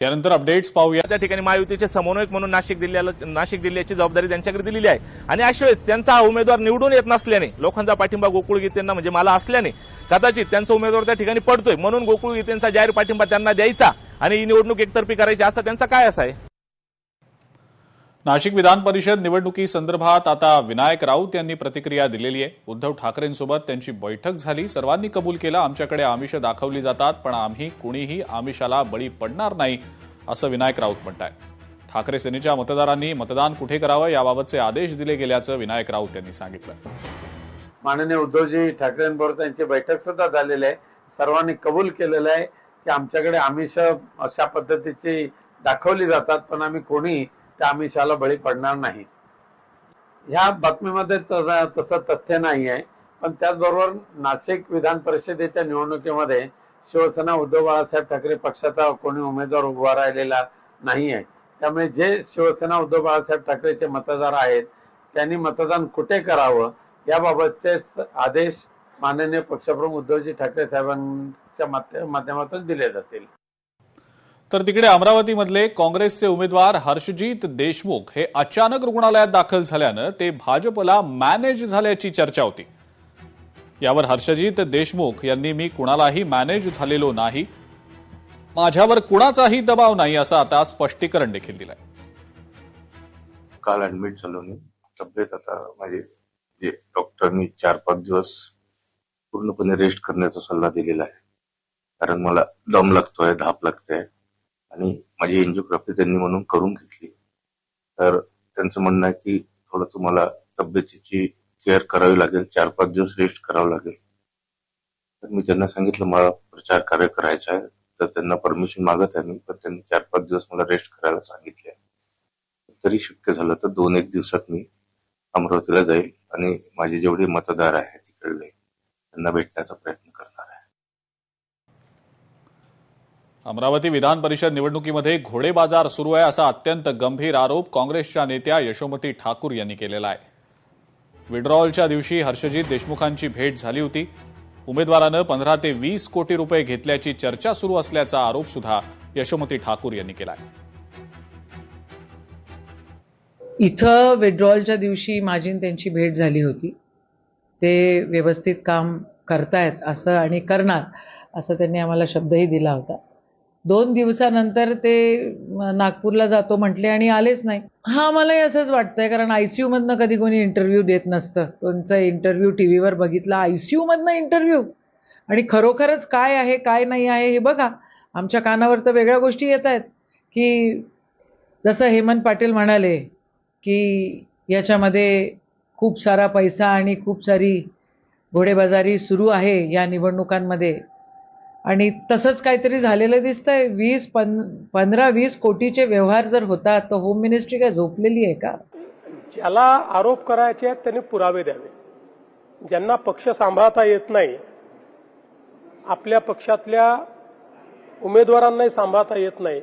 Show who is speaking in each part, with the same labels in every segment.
Speaker 1: त्यानंतर अपडेट्स पाहूया।
Speaker 2: त्या ठिकाणी महायुतीचे समन्वयक म्हणून नाशिक जिल्ह्याची जबाबदारी त्यांच्याकडे दिलेली आहे आणि अशा वेळेस त्यांचा हा उमेदवार निवडून येत नसल्याने लोकांचा पाठिंबा गोकुळ गीतेंना म्हणजे मला असल्याने कदाचित त्यांचा उमेदवार त्या ठिकाणी पडतोय, म्हणून गोकुळ गीतेंचा जाहीर पाठिंबा त्यांना द्यायचा आणि ही निवडणूक एकतर्फी करायची असा त्यांचा काय असा आहे।
Speaker 1: नाशिक विधान परिषद निवडणुकीसंदर्भात आता विनायक राऊत यांनी प्रतिक्रिया दिलेली आहे। उद्धव ठाकरेंसोबत त्यांची बैठक झाली, सर्वांनी कबूल केलं, आमच्याकडे आमिष दाखवली जातात पण आम्ही कुणीही आमिषाला बळी पडणार नाही असं विनायक राऊत म्हणतात। ठाकरे सेनेच्या मतदारांनी मतदान कुठे करावं याबाबतचे आदेश दिले गेल्याचं विनायक राऊत यांनी सांगितलं।
Speaker 3: माननीय उद्धवजी ठाकरेंबरोबर त्यांची बैठक सुद्धा झालेली आहे, सर्वांनी कबूल केलेलं आहे की आमच्याकडे आमिष अशा पद्धतीची दाखवली जातात पण आम्ही कोणी त्या आमिषाला बळी पडणार नाही। ह्या बातमीमध्ये तसं तथ्य नाही आहे, पण त्याचबरोबर नाशिक विधान परिषदेच्या निवडणुकीमध्ये शिवसेना उद्धव बाळासाहेब ठाकरे पक्षाचा कोणी उमेदवार उभा राहिलेला नाही आहे, त्यामुळे जे शिवसेना उद्धव बाळासाहेब ठाकरेचे मतदार आहेत त्यांनी मतदान कुठे करावं याबाबतचे आदेश माननीय पक्षप्रमुख उद्धवजी ठाकरे साहेबांच्या माध्यमातून दिले जातील।
Speaker 1: तर तिकडे अमरावतीमधले काँग्रेसचे उमेदवार हर्षजीत देशमुख हे अचानक रुग्णालयात दाखल झाल्यानं ते भाजपला मॅनेज झाल्याची चर्चा होती। यावर हर्षजीत देशमुख यांनी मी कुणालाही मॅनेज झालेलो नाही, माझ्यावर कुणाचाही दबाव नाही असं आता स्पष्टीकरण देखील दिलंय।
Speaker 4: काल ऍडमिट झालो मी, तब्येत आता माझे डॉक्टरनी 4-5 दिवस पूर्णपणे रेस्ट करण्याचा सल्ला दिलेला आहे, कारण मला दम लागतोय, धाप लागते आणि माझी एंजिओग्राफी त्यांनी म्हणून करून घेतली। तर त्यांचं म्हणणं आहे की थोडं तुम्हाला तब्येतीची केअर करावी लागेल, 4-5 दिवस रेस्ट करावं लागेल। तर मी त्यांना सांगितलं मला प्रचार कार्य करायचा आहे, तर त्यांना परमिशन मागत आहे मी, पण त्यांनी 4-5 दिवस मला रेस्ट करायला सांगितले। तरी शक्य झालं तर 2-1 दिवसात मी अमरावतीला जाईल आणि माझे जेवढे मतदार आहेत तिकडले त्यांना भेटण्याचा प्रयत्न करणार आहे।
Speaker 1: अमरावती विधान परिषद निवडणुकीमध्ये घोडेबाजार सुरू आहे असा अत्यंत गंभीर आरोप काँग्रेसच्या नेत्या यशोमती ठाकूर यांनी केलेला आहे। विड्रॉलच्या दिवशी हर्षजीत देशमुखांची भेट झाली होती। उमेदवारानं 15 ते 20 कोटी रुपये घेतल्याची चर्चा सुरू असल्याचा आरोप सुद्धा यशोमती ठाकूर यांनी केला आहे।
Speaker 5: इथं विड्रॉलच्या दिवशी माझी त्यांची भेट झाली होती, ते व्यवस्थित काम करतायत असं आणि करणार असं त्यांनी आम्हाला शब्दही दिला होता। 2 दिवसानंतर ते नागपूरला जातो म्हटले आणि आलेच नाही। हा मलाही असंच वाटतंय, कारण आयसीयू मधनं कधी कोणी इंटरव्ह्यू देत नसतं। तुमचा इंटरव्ह्यू टीव्हीवर बघितला, आयसीयू मधनं इंटरव्ह्यू, आणि खरोखरच काय आहे काय नाही आहे हे बघा। आमच्या कानावर तर वेगळ्या गोष्टी येत आहेत की जसं हेमंत पाटील म्हणाले की याच्यामध्ये खूप सारा पैसा आणि खूप सारी घोडेबाजारी सुरू आहे या निवडणुकांमध्ये, आणि तसंच काहीतरी झालेलं दिसतंय। 15-20 कोटीचे व्यवहार जर होतात तर होम मिनिस्ट्री काय झोपलेली आहे का?
Speaker 6: ज्याला आरोप करायचे आहेत त्यांनी पुरावे द्यावे, ज्यांना पक्ष सांभाळता येत नाही, आपल्या पक्षातल्या उमेदवारांनाही सांभाळता येत नाही,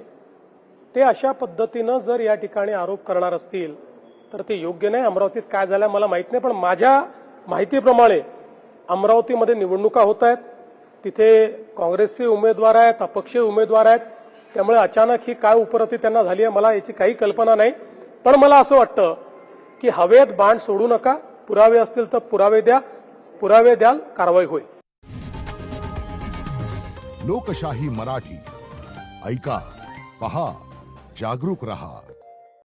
Speaker 6: ते अशा पद्धतीनं जर या ठिकाणी आरोप करणार असतील तर ते योग्य नाही। अमरावतीत काय झालं मला माहित नाही, पण माझ्या माहितीप्रमाणे अमरावतीमध्ये निवडणुका होत आहेत, तिथे काँग्रेसचे उमेदवार आहेत, अपक्षीय उमेदवार आहेत, त्यामुळे अचानक ही काय उपरती त्यांना झाली आहे मला याची काही कल्पना नाही। पण मला असं वाटतं की हवेत बाण सोडू नका, पुरावे असतील तर पुरावे द्या, पुरावे द्याल कारवाई होईल।
Speaker 7: लोकशाही मराठी ऐका, पहा, जागरूक रहा।